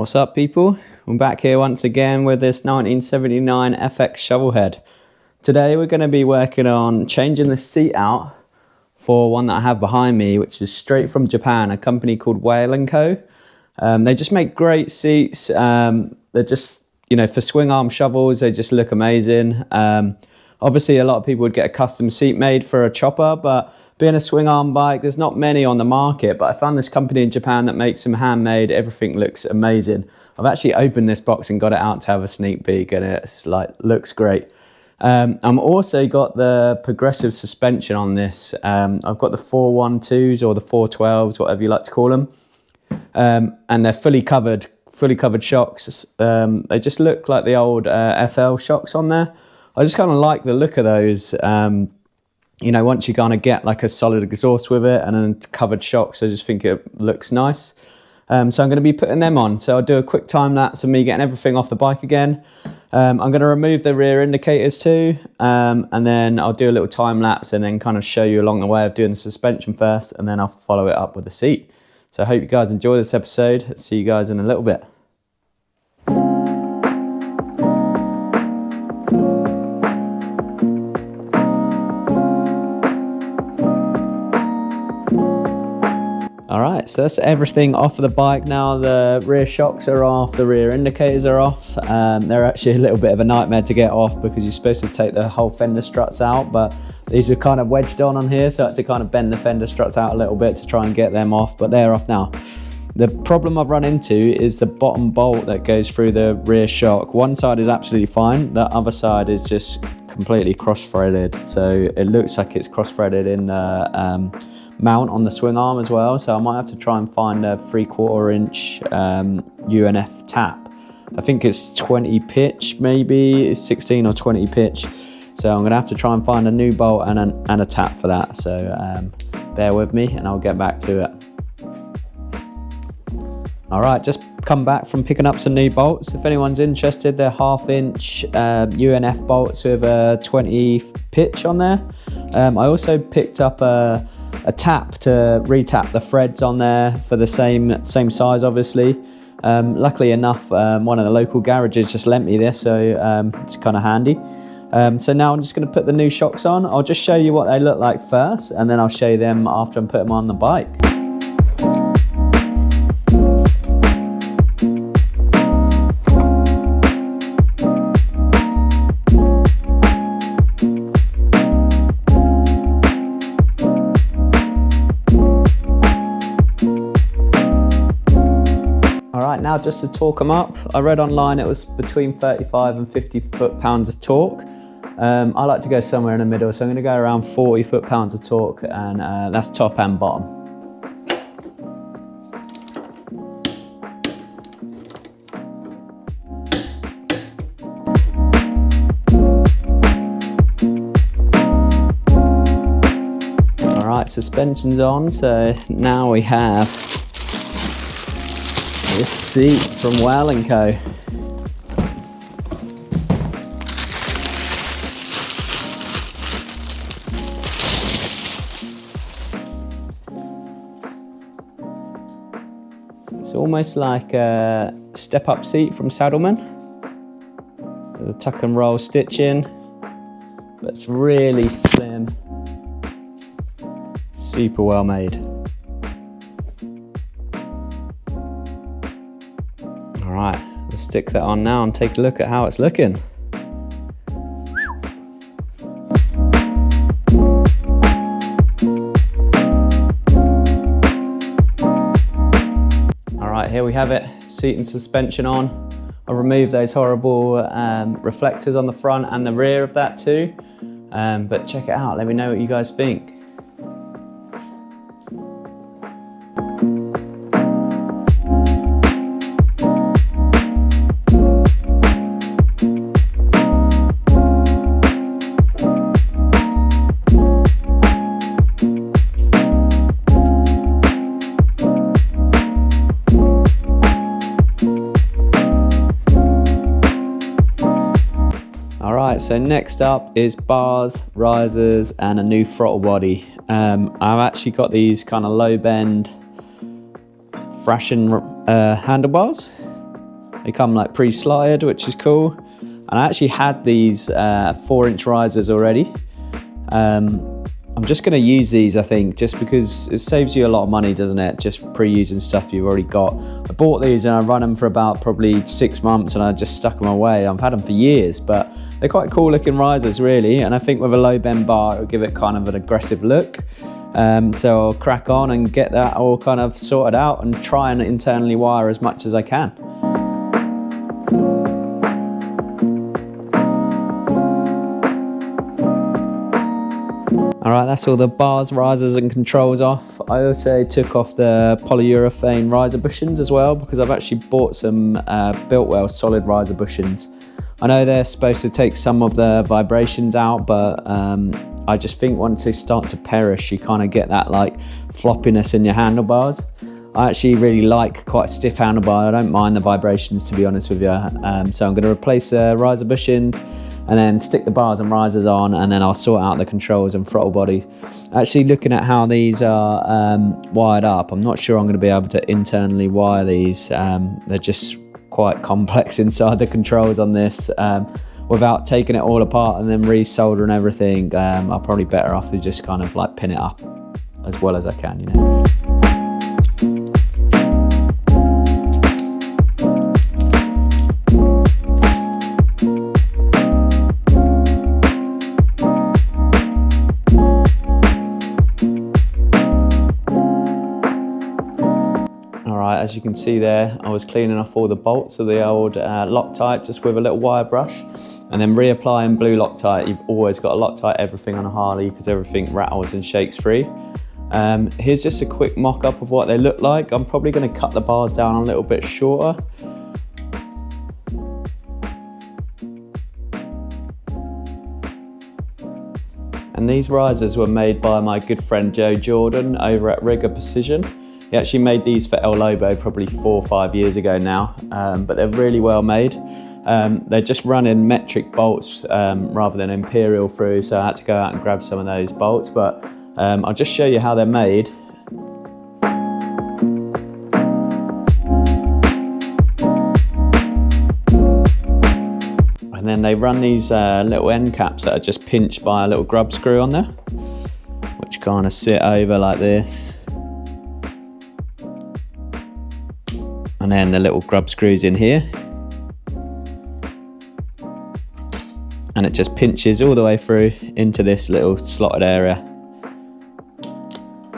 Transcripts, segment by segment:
What's up, people? I'm back here once again with this 1979 FX Shovelhead. Today we're going to be working on changing the seat out for one that I have behind me, which is straight from Japan, a company called Whale & Co. They just make great seats. They're just, for swing arm shovels, they just look amazing. Obviously, a lot of people would get a custom seat made for a chopper, but being a swing arm bike, there's not many on the market, but I found this company in Japan that makes them handmade. Everything looks amazing. I've actually opened this box and got it out to have a sneak peek, and it's looks great. I'm also got the progressive suspension on this. I've got the 412s or the 412s, whatever you like to call them. And they're fully covered shocks. They just look like the old FL shocks on there. I just kind of like the look of those. Once you kind of get like a solid exhaust with it and then covered shocks, I just think it looks nice. So I'm going to be putting them on. So I'll do a quick time lapse of me getting everything off the bike again. I'm going to remove the rear indicators too. And then I'll do a little time lapse and then kind of show you along the way of doing the suspension first, and then I'll follow it up with the seat. So I hope you guys enjoy this episode. See you guys in a little bit. Alright, so that's everything off of the bike now. The rear shocks are off, the rear indicators are off. They're actually a little bit of a nightmare to get off because you're supposed to take the whole fender struts out, but these are kind of wedged on here, so I had to kind of bend the fender struts out a little bit to try and get them off, but they're off now. The problem I've run into is the bottom bolt that goes through the rear shock. One side is absolutely fine, the other side is just completely cross-threaded, so it looks like it's cross-threaded in the mount on the swing arm as well, so I might have to try and find a 3/4 inch UNF tap. I think it's 20 pitch, maybe it's 16 or 20 pitch, so I'm gonna have to try and find a new bolt and a tap for that, so bear with me and I'll get back to it. Alright, just come back from picking up some new bolts. If anyone's interested, they're 1/2 inch UNF bolts with a 20 pitch on there. I also picked up a tap to retap the threads on there for the same size, obviously. Luckily enough, one of the local garages just lent me this, so it's kind of handy. So now I'm just going to put the new shocks on. I'll just show you what they look like first, and then I'll show you them after I'm putting them on the bike. Now just to torque them up, I read online it was between 35 and 50 foot-pounds of torque. I like to go somewhere in the middle, so I'm going to go around 40 foot-pounds of torque, and that's top and bottom. Alright, suspension's on, so now we have this seat from Whale & Co. It's almost like a step-up seat from Saddleman with a tuck and roll stitching, but it's really slim, super well made. Alright, let's stick that on now and take a look at how it's looking. Alright, here we have it, seat and suspension on. I'll remove those horrible reflectors on the front and the rear of that too. But check it out, let me know what you guys think. Alright, so next up is bars, risers and a new throttle body. I've actually got these kind of low bend Thrashing handlebars. They come like pre-slotted, which is cool. And I actually had these 4-inch risers already. I'm just going to use these, I think, just because it saves you a lot of money, doesn't it? Just pre-using stuff you've already got. I bought these and I run them for about probably 6 months and I just stuck them away. I've had them for years, but they're quite cool looking risers, really. And I think with a low bend bar, it'll give it kind of an aggressive look. So I'll crack on and get that all kind of sorted out and try and internally wire as much as I can. All right, that's all the bars, risers and controls off. I also took off the polyurethane riser bushings as well, because I've actually bought some Biltwell solid riser bushings. I know they're supposed to take some of the vibrations out, but I just think once they start to perish, you kind of get that like floppiness in your handlebars. I actually really like quite a stiff handlebar. I don't mind the vibrations, to be honest with you. So I'm going to replace the riser bushings and then stick the bars and risers on, and then I'll sort out the controls and throttle body. Actually, looking at how these are wired up, I'm not sure I'm going to be able to internally wire these. They're just quite complex inside the controls on this. Without taking it all apart and then re-soldering everything, I'm probably better off to just kind of like pin it up as well as I can, you know. As you can see there, I was cleaning off all the bolts of the old Loctite just with a little wire brush, and then reapplying blue Loctite. You've always got to Loctite everything on a Harley because everything rattles and shakes free. Here's just a quick mock-up of what they look like. I'm probably going to cut the bars down a little bit shorter. And these risers were made by my good friend Joe Jordan over at Rigger Precision. He actually made these for El Lobo probably 4 or 5 years ago now, but they're really well made. They're just running metric bolts rather than imperial through, so I had to go out and grab some of those bolts, but I'll just show you how they're made. And then they run these little end caps that are just pinched by a little grub screw on there, which kind of sit over like this. And then the little grub screws in here. And it just pinches all the way through into this little slotted area.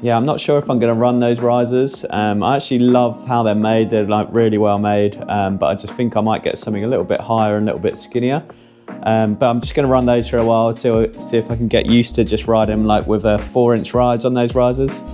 Yeah, I'm not sure if I'm going to run those risers. I actually love how they're made. They're like really well made, but I just think I might get something a little bit higher and a little bit skinnier. But I'm just going to run those for a while, see if I can get used to just riding like with a 4-inch rise on those risers.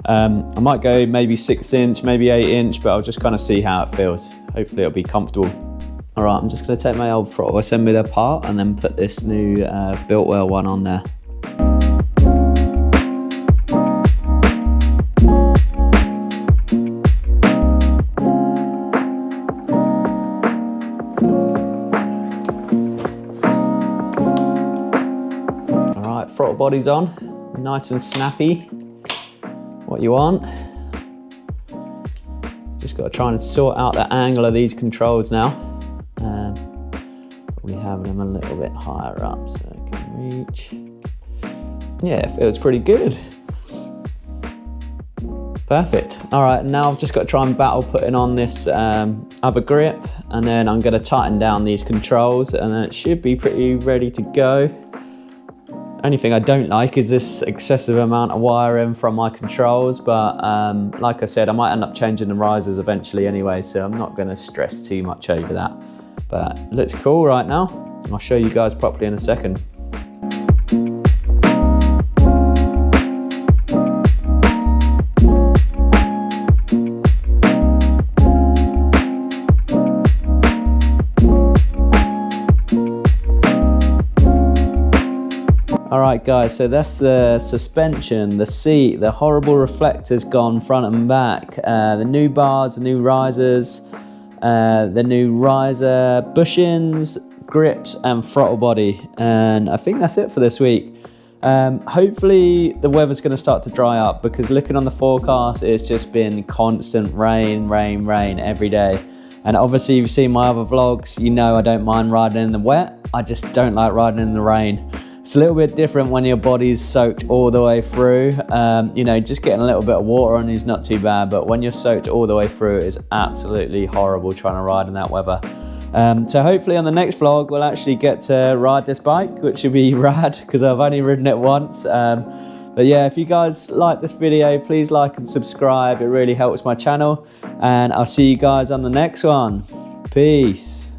I might go maybe 6-inch, maybe 8-inch, but I'll just kind of see how it feels. Hopefully it'll be comfortable. All right, I'm just going to take my old throttle assembly apart and then put this new Biltwell one on there. All right, throttle body's on, nice and snappy. What you want. Just got to try and sort out the angle of these controls now. Probably having them a little bit higher up so I can reach. Yeah, it feels pretty good. Perfect. All right, now I've just got to try and battle putting on this other grip, and then I'm going to tighten down these controls, and then it should be pretty ready to go. Only thing I don't like is this excessive amount of wiring from my controls, but like I said, I might end up changing the risers eventually anyway, so I'm not going to stress too much over that. But it looks cool right now. I'll show you guys properly in a second. Alright guys, so that's the suspension, the seat, the horrible reflectors gone front and back, the new bars, the new risers, the new riser bushings, grips and throttle body, and I think that's it for this week. Hopefully the weather's going to start to dry up, because looking on the forecast it's just been constant rain every day. And obviously you've seen my other vlogs, you know I don't mind riding in the wet, I just don't like riding in the rain. It's a little bit different when your body's soaked all the way through. You know, just getting a little bit of water on you is not too bad, but when you're soaked all the way through, it is absolutely horrible trying to ride in that weather. So hopefully on the next vlog, we'll actually get to ride this bike, which will be rad, because I've only ridden it once. But yeah, if you guys like this video, please like and subscribe. It really helps my channel. And I'll see you guys on the next one. Peace.